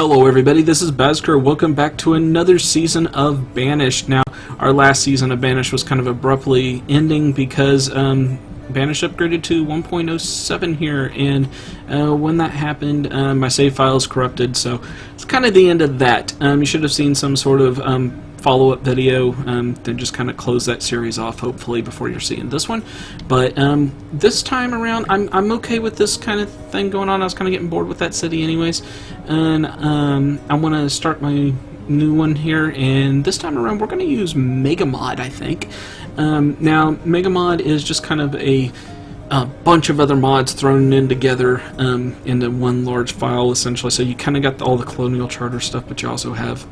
Hello everybody, this is Bazker. Welcome back to another season of Banished. Now, our last season of Banished was kind of abruptly ending because Banished upgraded to 1.07 here, and when that happened, my save file is corrupted, so it's kind of the end of that. You should have seen some sort of follow-up video to just kind of close that series off, hopefully, before you're seeing this one. But this time around, I'm okay with this kind of thing going on. I was kind of getting bored with that city anyways, and I want to start my new one here, and this time around we're going to use MegaMod, I think. Now, MegaMod is just kind of a bunch of other mods thrown in together into one large file, essentially. So you kind of got all the Colonial Charter stuff, but you also have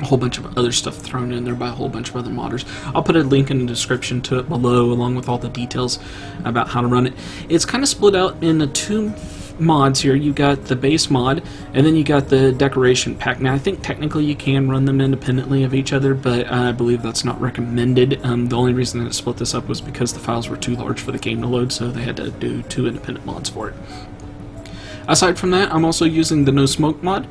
a whole bunch of other stuff thrown in there by a whole bunch of other modders. I'll put a link in the description to it below, along with all the details about how to run it. It's kind of split out into two mods here. You got the base mod, and then you got the decoration pack. Now, I think technically you can run them independently of each other, but I believe that's not recommended. The only reason that it split this up was because the files were too large for the game to load, so they had to do two independent mods for it. Aside from that, I'm also using the No Smoke mod,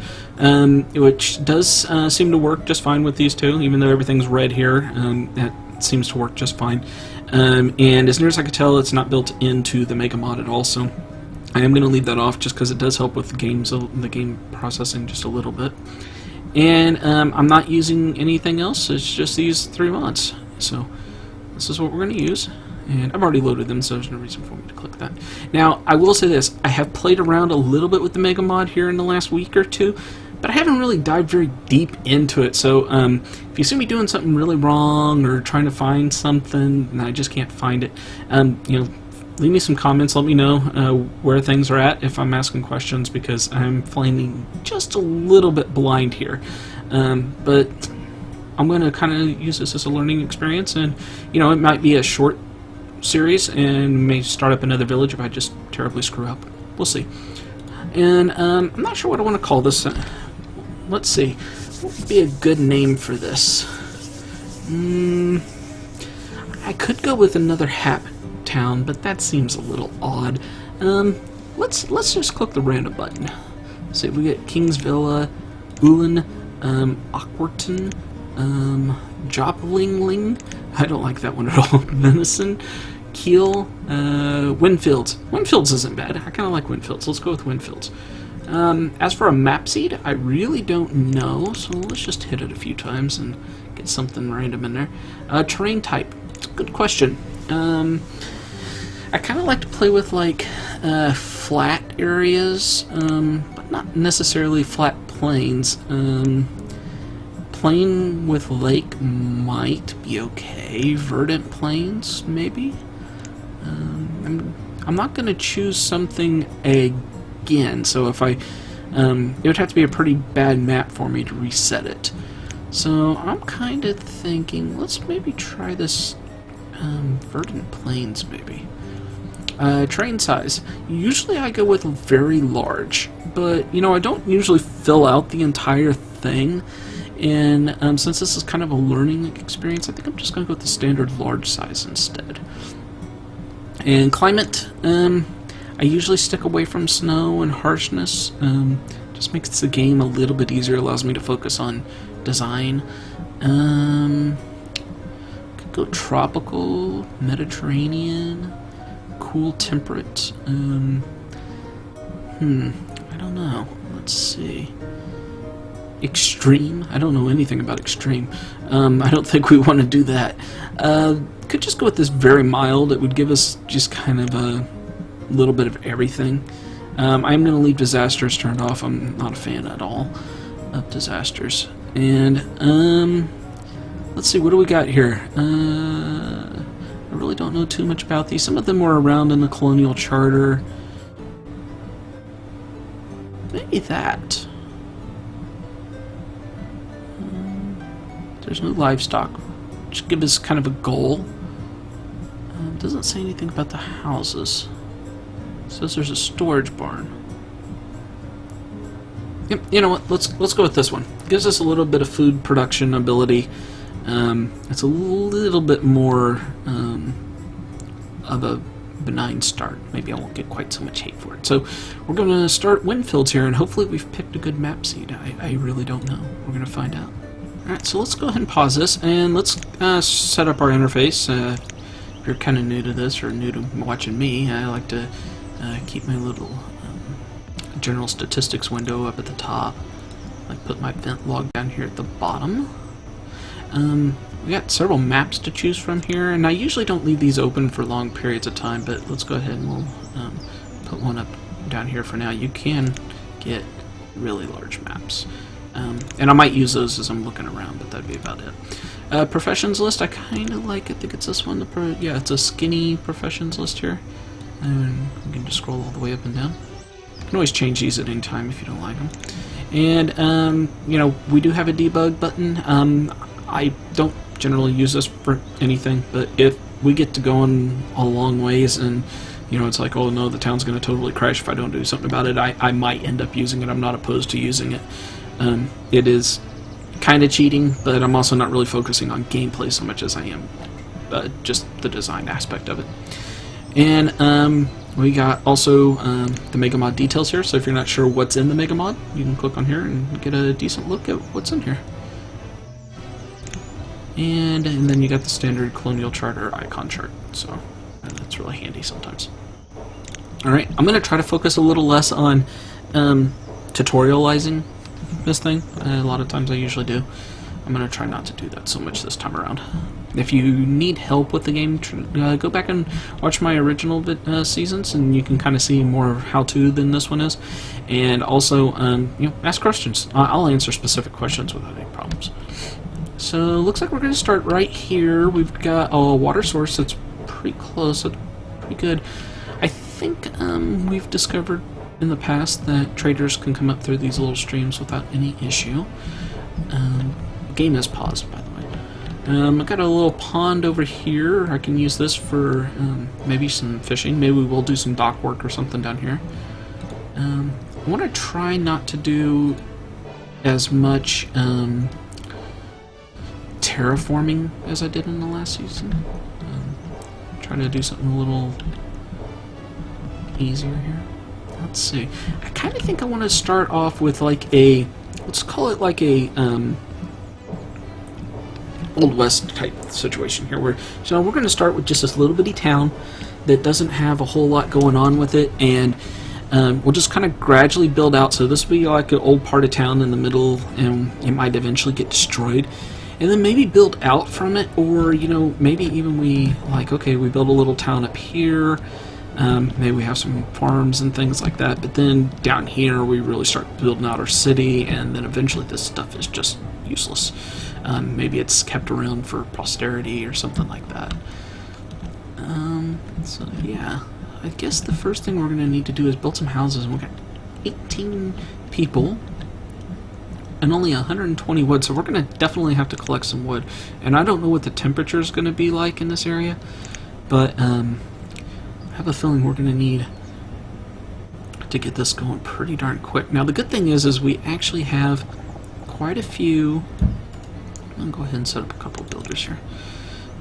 which does seem to work just fine with these two, even though everything's red here. That seems to work just fine. And as near as I can tell, it's not built into the MegaMod at all, so I am going to leave that off just because it does help with the game processing just a little bit. And I'm not using anything else. It's just these three mods. So this is what we're going to use. And I've already loaded them, so there's no reason for me to click that. Now, I will say this. I have played around a little bit with the MegaMod here in the last week or two, but I haven't really dived very deep into it. So if you see me doing something really wrong or trying to find something and I just can't find it, you know, leave me some comments. Let me know where things are at if I'm asking questions, because I'm finding just a little bit blind here. But I'm going to kind of use this as a learning experience, and you know, it might be a short series and may start up another village if I just terribly screw up. We'll see. And I'm not sure what I want to call this. Let's see. What would be a good name for this? I could go with another Happ town, but that seems a little odd. Let's just click the random button. See if we get King's Villa, Ulan, Aquarton, Joplingling. I don't like that one at all. Venison, Kiel, Windfields. Windfields isn't bad. I kind of like Windfields. Let's go with Windfields. As for a map seed, I really don't know, so let's just hit it a few times and get something random in there. Terrain type. It's a good question. I kind of like to play with like flat areas, but not necessarily flat plains. Plain with lake might be okay. Verdant plains, maybe. I'm not going to choose something again. So if it would have to be a pretty bad map for me to reset it. So I'm kind of thinking, let's maybe try this verdant plains, maybe. Train size. Usually I go with very large, but you know, I don't usually fill out the entire thing. And since this is kind of a learning experience, I think I'm just going to go with the standard large size instead. And climate, I usually stick away from snow and harshness. Just makes the game a little bit easier, allows me to focus on design. Could go tropical, Mediterranean, cool, temperate. I don't know. Let's see. Extreme. I don't know anything about extreme. I don't think we want to do that. Could just go with this very mild. It would give us just kind of a little bit of everything. I'm going to leave disasters turned off. I'm not a fan at all of disasters. And let's see, what do we got here? I really don't know too much about these. Some of them were around in the Colonial Charter. Maybe that. There's no livestock. Just give us kind of a goal. Doesn't say anything about the houses. It says there's a storage barn. Yep, you know what? Let's go with this one. Gives us a little bit of food production ability. It's a little bit more of a benign start. Maybe I won't get quite so much hate for it. So we're going to start Windfields here, and hopefully we've picked a good map seed. I really don't know. We're going to find out. Alright, so let's go ahead and pause this, and let's set up our interface. If you're kind of new to this, or new to watching me, I like to keep my little general statistics window up at the top. Like put my vent log down here at the bottom. We got several maps to choose from here, and I usually don't leave these open for long periods of time, but let's go ahead and we'll put one up down here for now. You can get really large maps, and I might use those as I'm looking around, but that'd be about it. Professions list, I kind of like. I think it's this one. Yeah, it's a skinny professions list here, and you can just scroll all the way up and down. You can always change these at any time if you don't like them. And you know, we do have a debug button. I don't generally use this for anything, but if we get to going a long ways and you know it's like, oh no, the town's going to totally crash if I don't do something about it, I might end up using it. I'm not opposed to using it. It is kind of cheating, but I'm also not really focusing on gameplay so much as I am just the design aspect of it. And we got also the MegaMod details here, so if you're not sure what's in the MegaMod, you can click on here and get a decent look at what's in here. And then you got the standard colonial chart or icon chart, so that's really handy sometimes. Alright, I'm going to try to focus a little less on tutorializing this thing. A lot of times I usually do. I'm going to try not to do that so much this time around. If you need help with the game, go back and watch my original seasons, and you can kind of see more how-to than this one is. And also, you know, ask questions. I'll answer specific questions without any problems. So, looks like we're going to start right here. We've got a water source that's pretty close, that's pretty good. I think we've discovered in the past that traders can come up through these little streams without any issue. The game is paused, by the way. I've got a little pond over here. I can use this for maybe some fishing. Maybe we'll do some dock work or something down here. I want to try not to do as much terraforming as I did in the last season. Trying to do something a little easier here. Let's see. I kind of think I want to start off with like a, let's call it like a Old West type situation here, where so we're going to start with just this little bitty town that doesn't have a whole lot going on with it, and we'll just kind of gradually build out. So this will be like an old part of town in the middle, and it might eventually get destroyed, and then maybe build out from it, or you know, maybe even we like, okay, we build a little town up here, maybe we have some farms and things like that, but then down here we really start building out our city, and then eventually this stuff is just useless. Maybe it's kept around for posterity or something like that. So yeah, I guess the first thing we're going to need to do is build some houses. We've got 18 people and only 120 wood, so we're going to definitely have to collect some wood. And I don't know what the temperature is going to be like in this area, but I have a feeling we're going to need to get this going pretty darn quick. Now the good thing is we actually have quite a few. I'll go ahead and set up a couple of builders here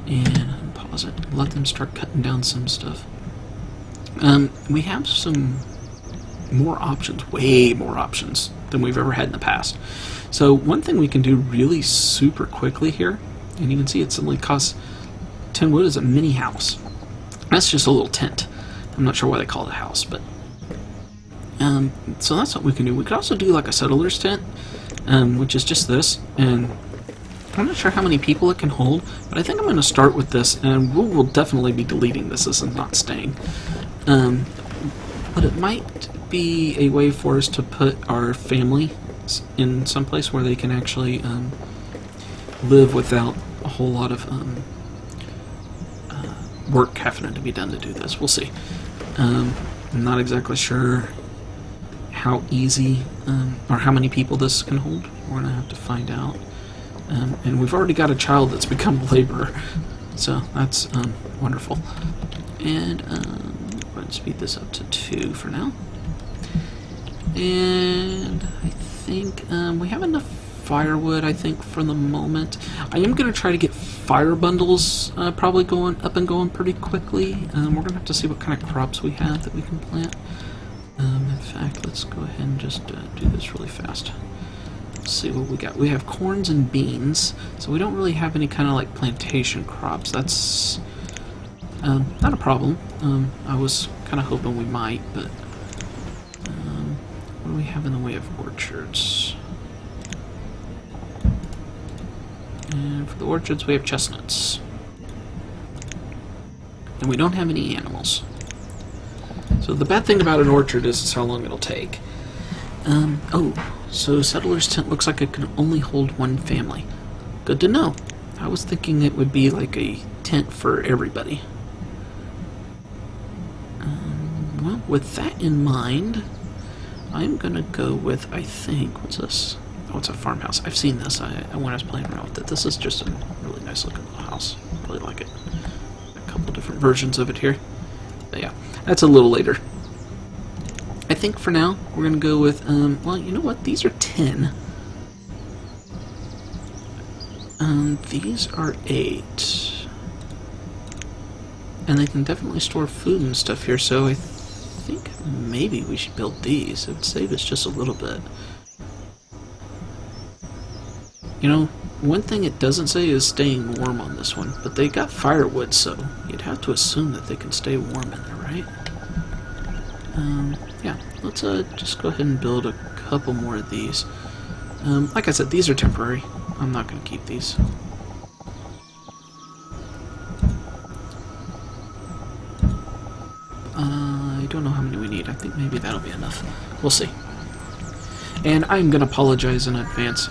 and pause it, let them start cutting down some stuff. We have some more options, way more options than we've ever had in the past. So one thing we can do really super quickly here, and you can see it suddenly costs 10 wood, is a mini house. That's just a little tent. I'm not sure why they call it a house, but so that's what we can do. We could also do like a settler's tent, which is just this, and I'm not sure how many people it can hold, but I think I'm going to start with this, and we'll definitely be deleting this. This is not staying. But it might be a way for us to put our family in some place where they can actually live without a whole lot of work having to be done to do this. We'll see. I'm not exactly sure how easy or how many people this can hold. We're going to have to find out. And we've already got a child that's become a laborer, so that's wonderful. And I'm going to speed this up to 2 for now. And I think we have enough firewood, I think, for the moment. I am going to try to get fire bundles probably going up and going pretty quickly. We're going to have to see what kind of crops we have that we can plant. In fact, let's go ahead and just do this really fast. Let's see what we got. We have corns and beans, so we don't really have any kind of like plantation crops. That's not a problem. I was kind of hoping we might, but what do we have in the way of orchards? And for the orchards, we have chestnuts. And we don't have any animals. So the bad thing about an orchard is how long it'll take. Oh, so Settler's Tent looks like it can only hold one family. Good to know. I was thinking it would be like a tent for everybody. Well, with that in mind, I'm gonna go with, I think, what's this? Oh, it's a farmhouse. I've seen this when I was playing around with it. This is just a really nice looking little house. I really like it. A couple different versions of it here. But yeah, that's a little later. I think for now, we're going to go with, well, you know what? These are 10. These are 8. And they can definitely store food and stuff here, so I think maybe we should build these. It would save us just a little bit. You know, one thing it doesn't say is staying warm on this one, but they got firewood, so you'd have to assume that they can stay warm in there, right? Yeah, let's just go ahead and build a couple more of these. Like I said, these are temporary. I'm not going to keep these. I don't know how many we need. I think maybe that'll be enough. We'll see. And I'm going to apologize in advance.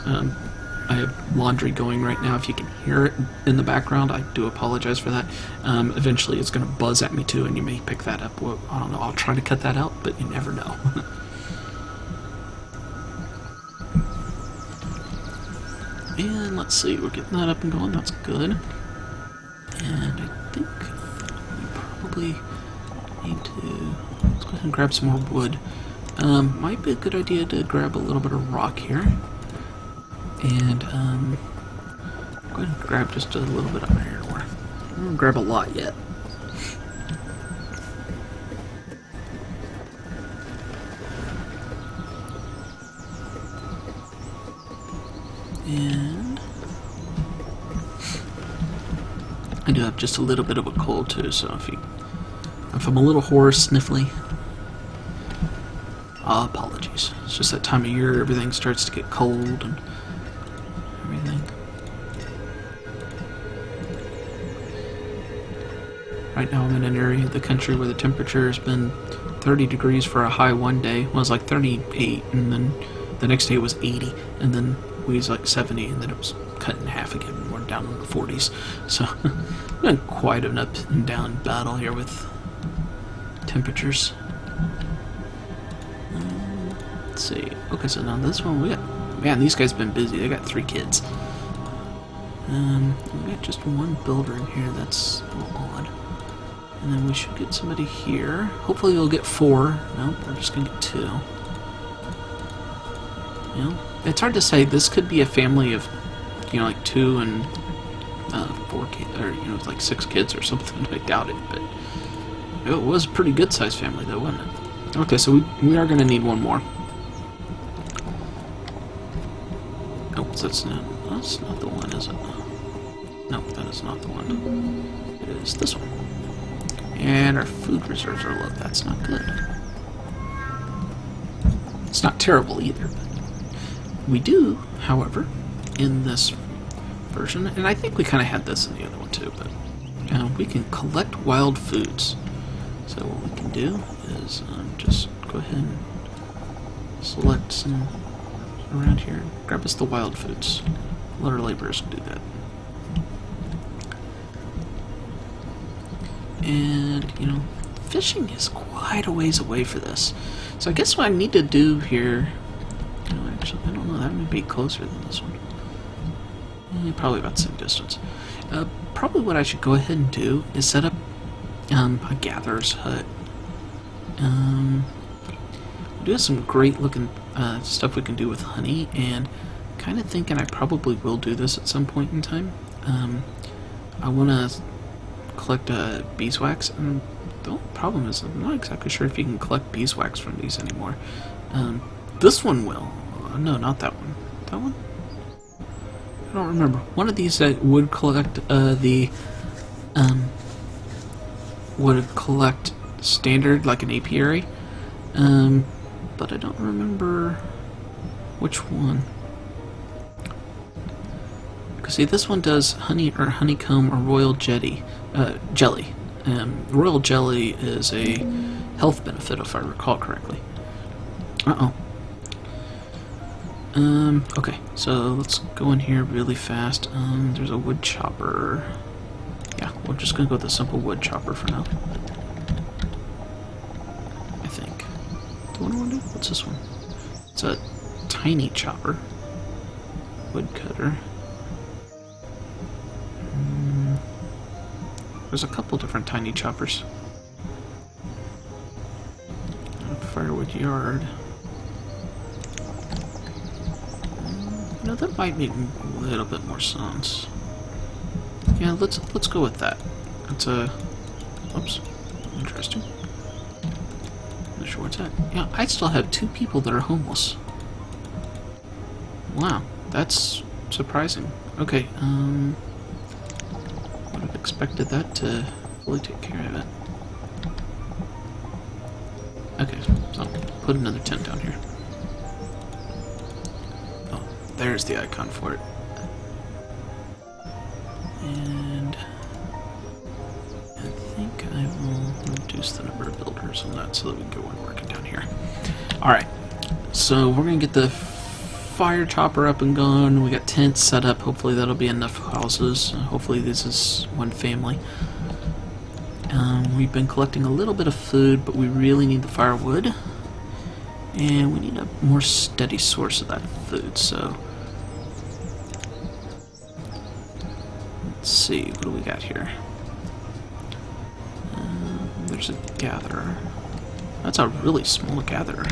I have laundry going right now. If you can hear it in the background, I do apologize for that. Eventually it's going to buzz at me too, and you may pick that up. Well, I don't know. I'll try to cut that out, but you never know. And let's see. We're getting that up and going. That's good. And I think we probably need to... Let's go ahead and grab some more wood. Might be a good idea to grab a little bit of rock here. And, go ahead and grab just a little bit of iron ore. I don't want to grab a lot yet. And I do have just a little bit of a cold too, so if I'm a little hoarse, sniffly, apologies. It's just that time of year, everything starts to get cold and everything. Right now I'm in an area of the country where the temperature has been 30 degrees for a high one day. Well, it was like 38, and then the next day it was 80, and then we was like 70, and then it was cut in half again. We're down in the 40s. So, been quite an up and down battle here with temperatures. Let's see. Okay, so now this one we got... Man, these guys have been busy. They got 3 kids. We got just one builder in here. That's a little odd. And then we should get somebody here. Hopefully we'll get 4. Nope, we're just gonna get 2. You know, it's hard to say. This could be a family of, you know, like 2 and 4 kids, or, you know, like 6 kids or something. I doubt it, but it was a pretty good sized family though, wasn't it? Okay, so we are gonna need one more. Oh, that's not the one, is it? No, that is not the one. It is this one. And our food reserves are low. That's not good. It's not terrible either, but we do, however, in this version, and I think we kind of had this in the other one too, but we can collect wild foods. So what we can do is just go ahead and select some around here. Grab us the wild foods. Let our laborers do that. And, you know, fishing is quite a ways away for this. So I guess what I need to do here... You know, actually, I don't know. That may be closer than this one. Probably about the same distance. Probably what I should go ahead and do is set up a gatherer's hut. We do have some great looking stuff we can do with honey, and kind of thinking I probably will do this at some point in time. I want to collect beeswax, and the only problem is I'm not exactly sure if you can collect beeswax from these anymore. This one will. No, not that one. That one? I don't remember. One of these that would collect would collect standard, like an apiary, but I don't remember which one. Because see, this one does honey or honeycomb or royal jelly. Royal jelly is a health benefit, if I recall correctly. Okay, so let's go in here really fast. There's a wood chopper. Yeah, we're just gonna go with a simple wood chopper for now. I think. What do I want to do? What's this one? It's a tiny chopper. Wood cutter. There's a couple different tiny choppers. Firewood yard. You know, that might make a little bit more sense. Yeah, let's go with that. It's a... Oops. Interesting. Not sure what's that. Yeah, I still have 2 people that are homeless. Wow, that's surprising. Okay, would have expected that to fully take care of it. Okay, so put another tent down here. Oh, there's the icon for it. And I think I will reduce the number of builders on that so that we can get one working down here. Alright, so we're going to get the fire chopper up and going. We got tents set up. Hopefully that'll be enough houses. Hopefully this is one family. We've been collecting a little bit of food, but we really need the firewood. And we need a more steady source of that food, so... Let's see, what do we got here? There's a gatherer. That's a really small gatherer.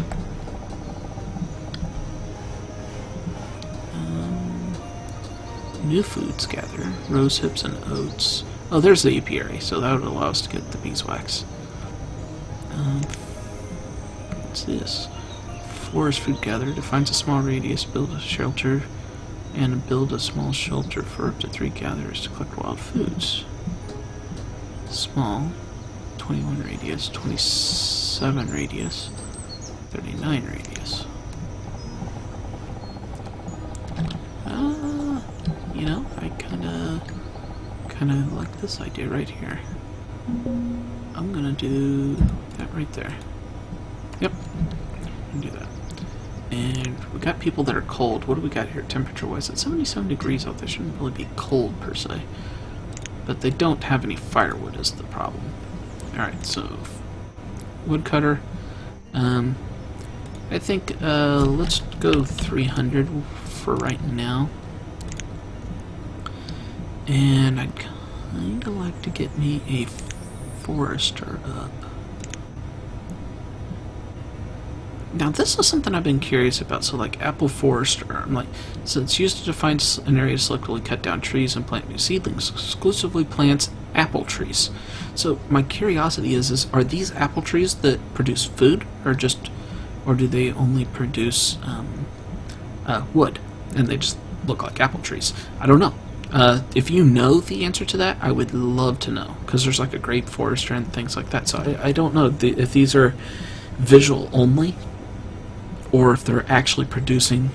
New foods gatherer. Rose hips and oats. Oh, there's the apiary, so that would allow us to get the beeswax. What's this? Forest food gatherer. Defines a small radius, build a shelter, and build a small shelter for up to 3 gatherers to collect wild foods. Small. 21 radius, 27 radius, 39 radius. You know, I kinda like this idea right here. I'm gonna do that right there. Yep, I'm gonna do that. And we got people that are cold. What do we got here temperature-wise? It's 77 degrees out there. Shouldn't really be cold per se. But they don't have any firewood is the problem. Alright, so woodcutter. I think let's go 300 for right now. And I'd kinda like to get me a forester up. Now this is something I've been curious about. So like apple forester, I'm like, so it's used to define an area to selectively cut down trees and plant new seedlings. Exclusively plants apple trees. So my curiosity is are these apple trees that produce food, or do they only produce wood, and they just look like apple trees? I don't know. If you know the answer to that, I would love to know, because there's like a grape forester and things like that. So I don't know if these are visual only, or if they're actually producing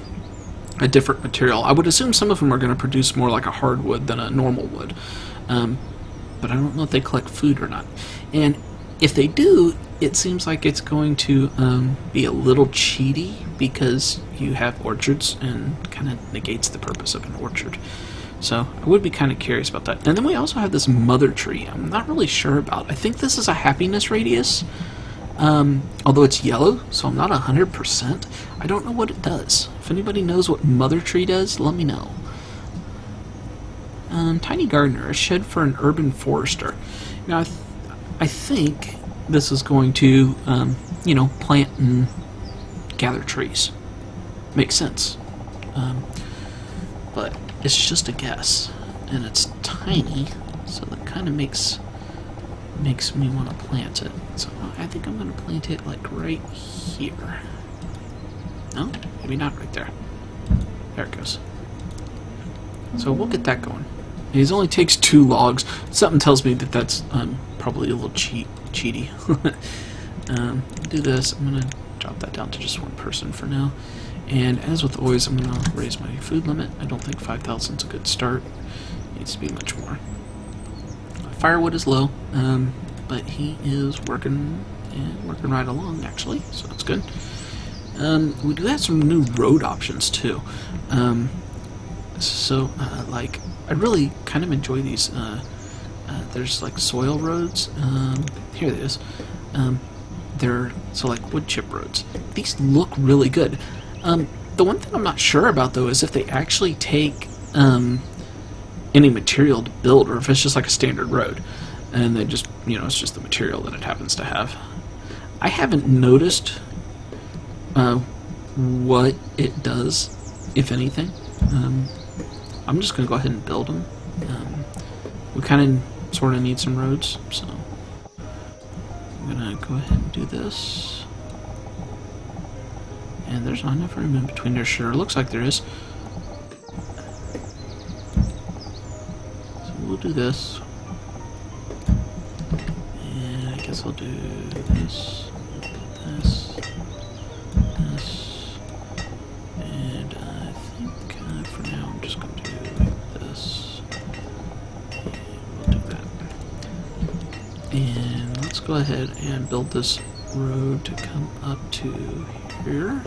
a different material. I would assume some of them are going to produce more like a hardwood than a normal wood. But I don't know if they collect food or not. And if they do, it seems like it's going to be a little cheaty, because you have orchards and kind of negates the purpose of an orchard. So I would be kind of curious about that. And then we also have this mother tree I'm not really sure about. I think this is a happiness radius, although it's yellow, so I'm not 100%. I don't know what it does. If anybody knows what mother tree does, let me know. Tiny gardener, a shed for an urban forester. Now I think this is going to, you know, plant and gather trees. Makes sense. it's just a guess, and it's tiny, so that kind of makes me want to plant it. So I think I'm going to plant it like right here. No, maybe not right there. There it goes. So we'll get that going. It only takes 2 logs. Something tells me that that's probably a little cheaty. Do this. I'm going to drop that down to just 1 person for now. And as with always, I'm going to raise my food limit. I don't think 5,000 is a good start. It needs to be much more. Firewood is low, but he is working right along, actually, so that's good. We do have some new road options, too. Like, I really kind of enjoy these. There's, like, soil roads. Here it is. They're, like, wood chip roads. These look really good. The one thing I'm not sure about, though, is if they actually take any material to build, or if it's just like a standard road, and they just, it's just the material that it happens to have. I haven't noticed what it does, if anything. I'm just going to go ahead and build them. We kind of sort of need some roads, so I'm going to go ahead and do this. And there's not enough room in between there. Sure, looks like there is. So we'll do this. And I guess I'll do this, this, this. And I think for now I'm just going to do this. And we'll do that. And let's go ahead and build this road to come up to here.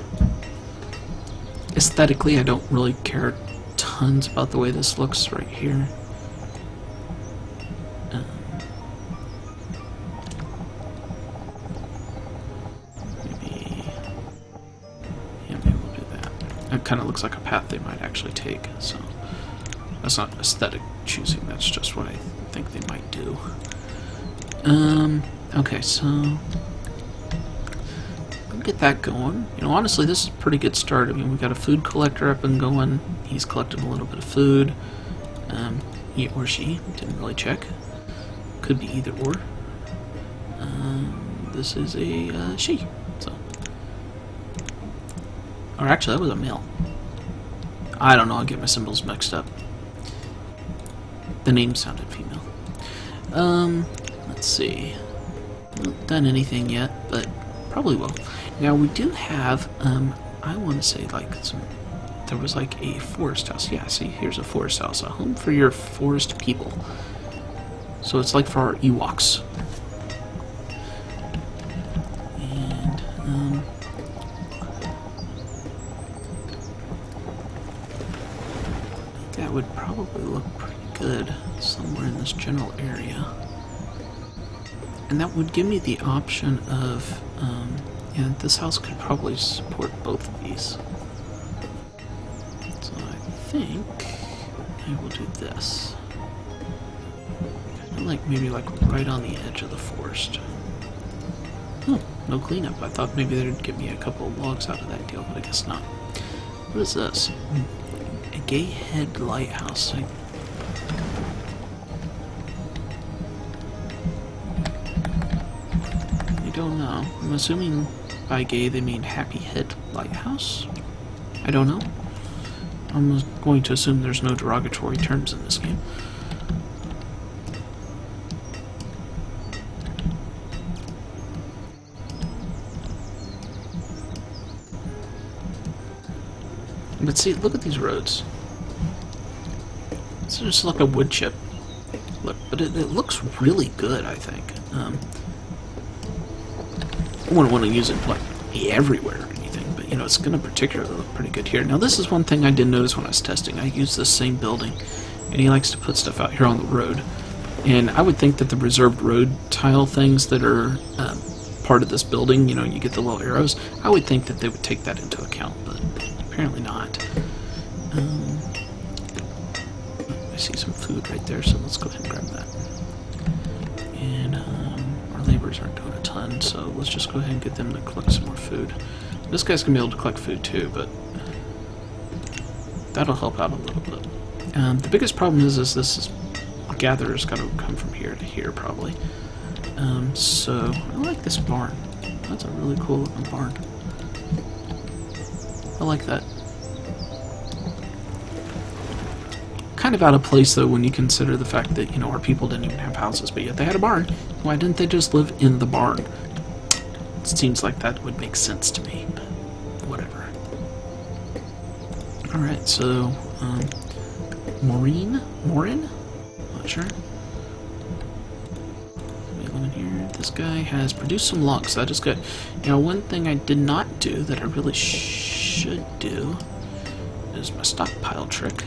Aesthetically, I don't really care tons about the way this looks right here. Maybe we'll do that. It kind of looks like a path they might actually take, so that's not aesthetic choosing, that's just what I think they might do. Okay, so get that going. Honestly, this is a pretty good start. I mean, we've got a food collector up and going. He's collected a little bit of food. He or she, didn't really check. Could be either or. This is a she. So, or actually, that was a male. I don't know. I get my symbols mixed up. The name sounded female. Let's see. Not done anything yet, but probably will. Now we do have, I want to say like there was like a forest house. Yeah, see, here's a forest house, a home for your forest people. So it's like for our Ewoks. And, that would probably look pretty good somewhere in this general area. And that would give me the option of, yeah, this house could probably support both of these. So I think I will do this. Like maybe like right on the edge of the forest. Oh, no cleanup. I thought maybe they'd give me a couple of logs out of that deal, but I guess not. What is this? A Gay Head Lighthouse. I don't know. I'm assuming by gay they mean Happy Head Lighthouse? I don't know. I'm going to assume there's no derogatory terms in this game. But see, look at these roads. It's just like a wood chip. Look, but it looks really good, I think. I wouldn't want to use it like everywhere or anything, but it's going to particularly look pretty good here. Now this is one thing I did notice when I was testing. I used this same building, and he likes to put stuff out here on the road. And I would think that the reserved road tile things that are part of this building, you get the little arrows, I would think that they would take that into account, but apparently not. I see some food right there, so let's go ahead and grab that. And our laborers aren't doing a ton, so let's just go ahead and get them to collect some more food. This guy's going to be able to collect food too, but that'll help out a little bit. The biggest problem is this gatherer's got to come from here to here, probably. So, I like this barn. That's a really cool looking barn. I like that. Kind of out of place, though, when you consider the fact that, you know, our people didn't even have houses, but yet they had a barn. Why didn't they just live in the barn? It seems like that would make sense to me, but whatever. Alright, so, Morin? Not sure. Here. This guy has produced some logs, so that is good. Now, one thing I did not do that I really should do is my stockpile trick.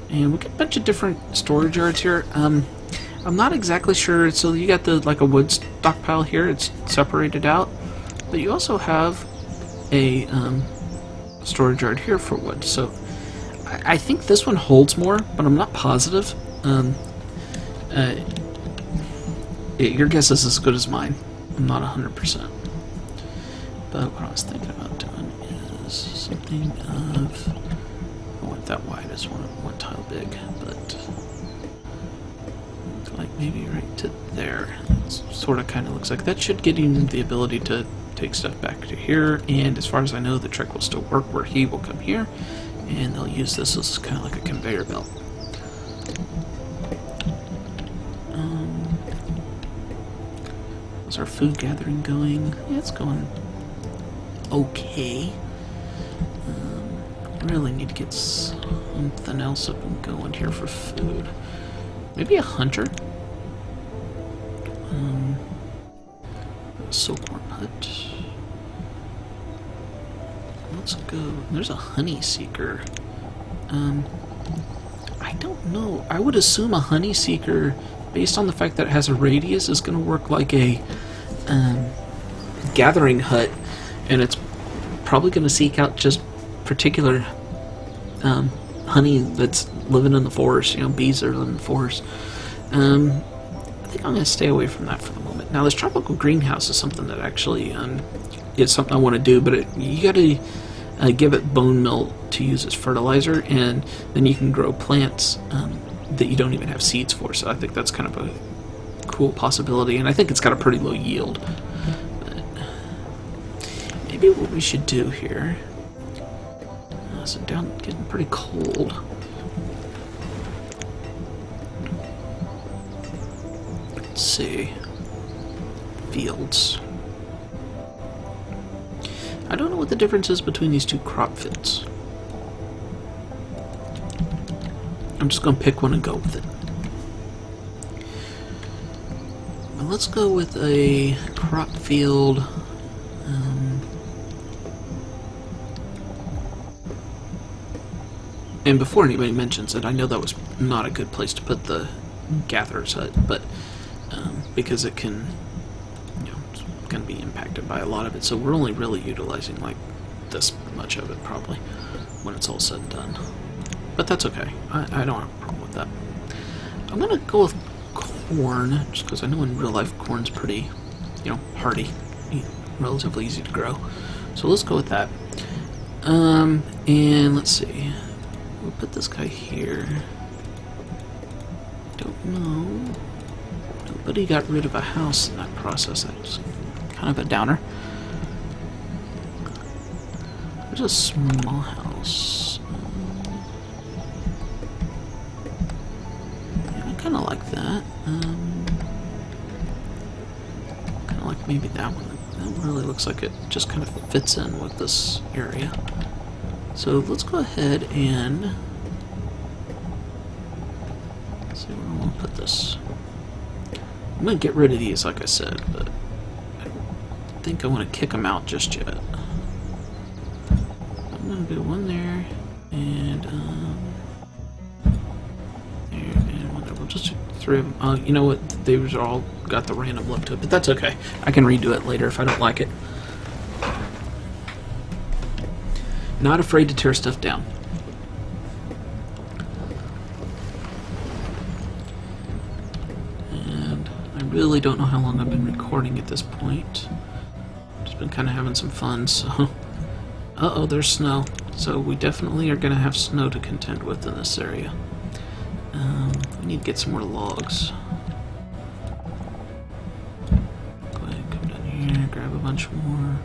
And we get a bunch of different storage yards here. I'm not exactly sure. So you got like a wood stockpile here. It's separated out, but you also have a storage yard here for wood. So I think this one holds more, but I'm not positive. Your guess is as good as mine. I'm not 100%. But what I was thinking about doing is something of... I want that wide, I just want it one tile big, but... like maybe right to there. Sort of kind of looks like that should give him the ability to take stuff back to here, and as far as I know, the trick will still work where he will come here, and they'll use this as kind of like a conveyor belt. How's our food gathering going? Yeah, it's going okay. Really need to get something else up and going here for food. Maybe a hunter? Silkworm hut. Let's go. There's a honey seeker. I don't know. I would assume a honey seeker, based on the fact that it has a radius, is going to work like a gathering hut, and it's probably going to seek out just particular honey that's living in the forest. You know, bees that are living in the forest. I think I'm going to stay away from that for the moment. Now, this tropical greenhouse is something that actually is something I want to do, but you got to give it bone meal to use as fertilizer, and then you can grow plants that you don't even have seeds for. So I think that's kind of a cool possibility, and I think it's got a pretty low yield. But maybe what we should do here. So down, getting pretty cold. Let's see. Fields. I don't know what the difference is between these two crop fields. I'm just going to pick one and go with it. Well, let's go with a crop field. And before anybody mentions it, I know that was not a good place to put the gatherer's hut, but because it can, you know, it's going to be impacted by a lot of it, so we're only really utilizing like this much of it probably when it's all said and done. But that's okay. I don't have a problem with that. I'm going to go with corn, just because I know in real life corn's pretty, you know, hardy, relatively easy to grow. So let's go with that. And let's see. We'll put this guy here. Don't know. Nobody got rid of a house in that process. That's kind of a downer. There's a small house. Yeah, I kind of like that. Kind of like maybe that one. That really looks like it just kind of fits in with this area. So let's go ahead and see where I want to put this. I'm going to get rid of these, like I said, but I don't think I want to kick them out just yet. I'm going to do one there, and there, and one there. We'll just do 3 of them. You know what? They all got the random look to it, but that's okay. I can redo it later if I don't like it. Not afraid to tear stuff down. And I really don't know how long I've been recording at this point. Just been kind of having some fun, so... Uh-oh, there's snow. So we definitely are going to have snow to contend with in this area. We need to get some more logs. Go ahead and come down here, grab a bunch more.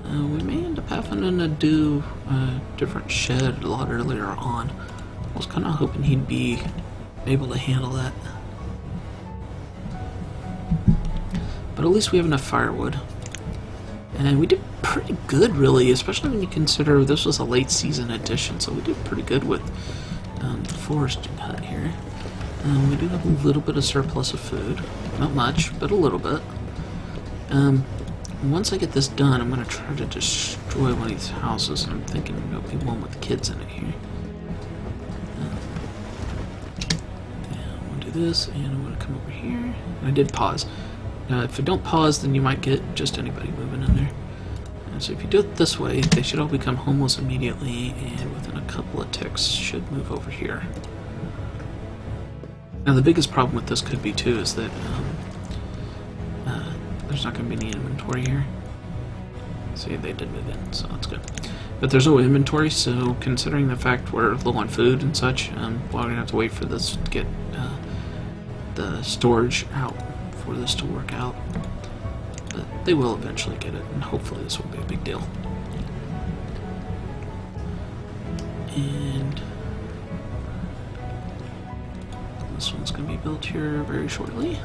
We may end up having to do a different shed a lot earlier on. I was kind of hoping he'd be able to handle that. But at least we have enough firewood. And we did pretty good, really, especially when you consider this was a late season addition, so we did pretty good with the foresting hut here. We do have a little bit of surplus of food. Not much, but a little bit. Once I get this done, I'm going to try to destroy one of these houses, and I'm thinking there'll be one with kids in it here. I'm going to do this, and I'm going to come over here. And I did pause. If I don't pause, then you might get just anybody moving in there. And so if you do it this way, they should all become homeless immediately, and within a couple of ticks should move over here. Now the biggest problem with this could be too is that there's not going to be any inventory here. See, they did move in, so that's good. But there's no inventory, so considering the fact we're low on food and such, well, we're going to have to wait for this to get the storage out for this to work out. But they will eventually get it, and hopefully this will be a big deal. And this one's going to be built here very shortly.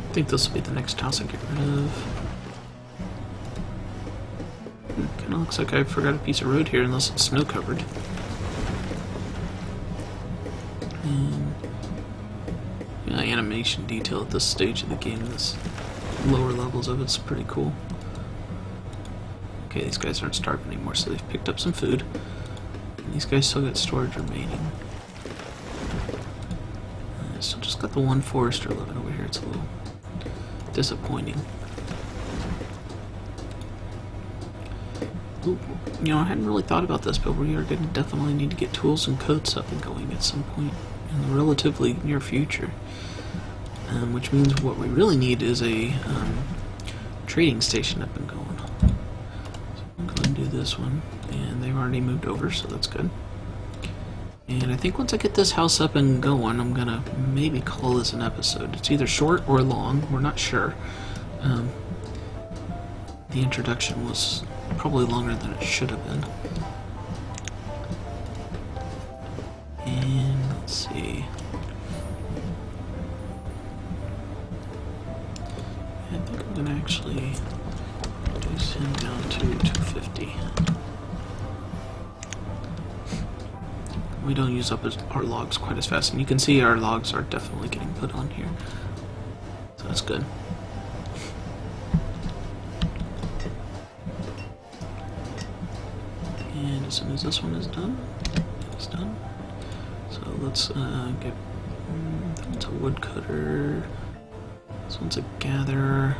I think this will be the next house I get rid of. Kinda looks like I forgot a piece of road here unless it's snow covered. And yeah, animation detail at this stage of the game, this lower levels of it's pretty cool. Okay, these guys aren't starving anymore, so they've picked up some food. And these guys still got storage remaining. Still just got the one forester living over here. It's a little disappointing. Ooh, you know, I hadn't really thought about this, but we are going to definitely need to get tools and coats up and going at some point in the relatively near future. Which means what we really need is a trading station up and going. So I'm going to do this one, and they've already moved over, so that's good. And I think once I get this house up and going, I'm going to maybe call this an episode. It's either short or long, we're not sure. The introduction was probably longer than it should have been. And let's see. I think I'm going to actually reduce him down to 250. We don't use up our logs quite as fast, and you can see our logs are definitely getting put on here, so that's good. And as soon as this one is done, it's done. So let's get that's a woodcutter. This one's a gatherer.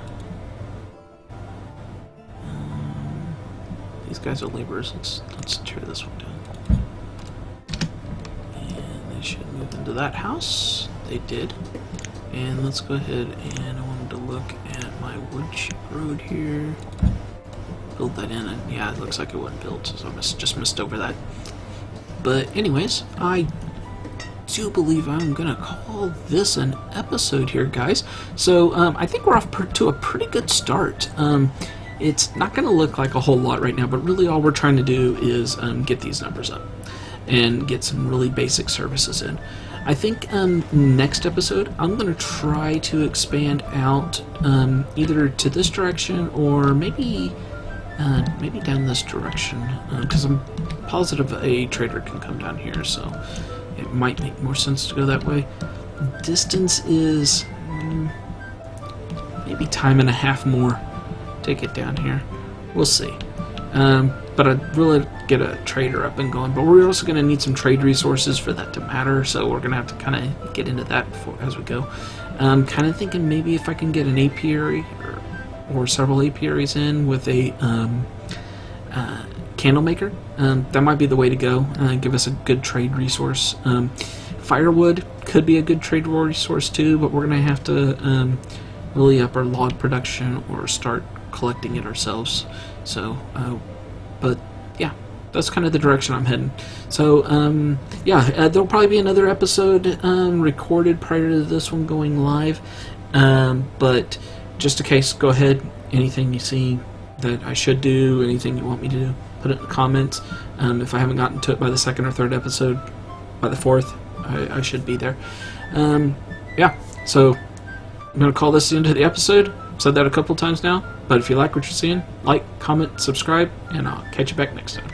These guys are laborers. Let's tear this one down. Should move into that house. They did. And let's go ahead and I wanted to look at my wood chip road here. Build that in, and yeah, it looks like it wasn't built, so I just missed over that. But anyways, I do believe I'm gonna call this an episode here, guys. So I think we're off to a pretty good start. It's not gonna look like a whole lot right now, but really all we're trying to do is get these numbers up and get some really basic services in. I think next episode I'm going to try to expand out either to this direction or maybe down this direction, because I'm positive a trader can come down here, so it might make more sense to go that way. Distance is maybe time and a half more to get down here. We'll see. But I'd really get a trader up and going. But we're also going to need some trade resources for that to matter, so we're going to have to kind of get into that as we go. Kind of thinking maybe if I can get an apiary or several apiaries in with a candle maker. That might be the way to go. Give us a good trade resource. Firewood could be a good trade resource too, but we're going to have to really up our log production or start collecting it ourselves. So, but yeah, that's kind of the direction I'm heading. So, there'll probably be another episode recorded prior to this one going live. But just in case, go ahead. Anything you see that I should do, anything you want me to do, put it in the comments. If I haven't gotten to it by the second or third episode, by the fourth, I should be there. So I'm going to call this the end of the episode. I've said that a couple times now, but if you like what you're seeing, like, comment, subscribe, and I'll catch you back next time.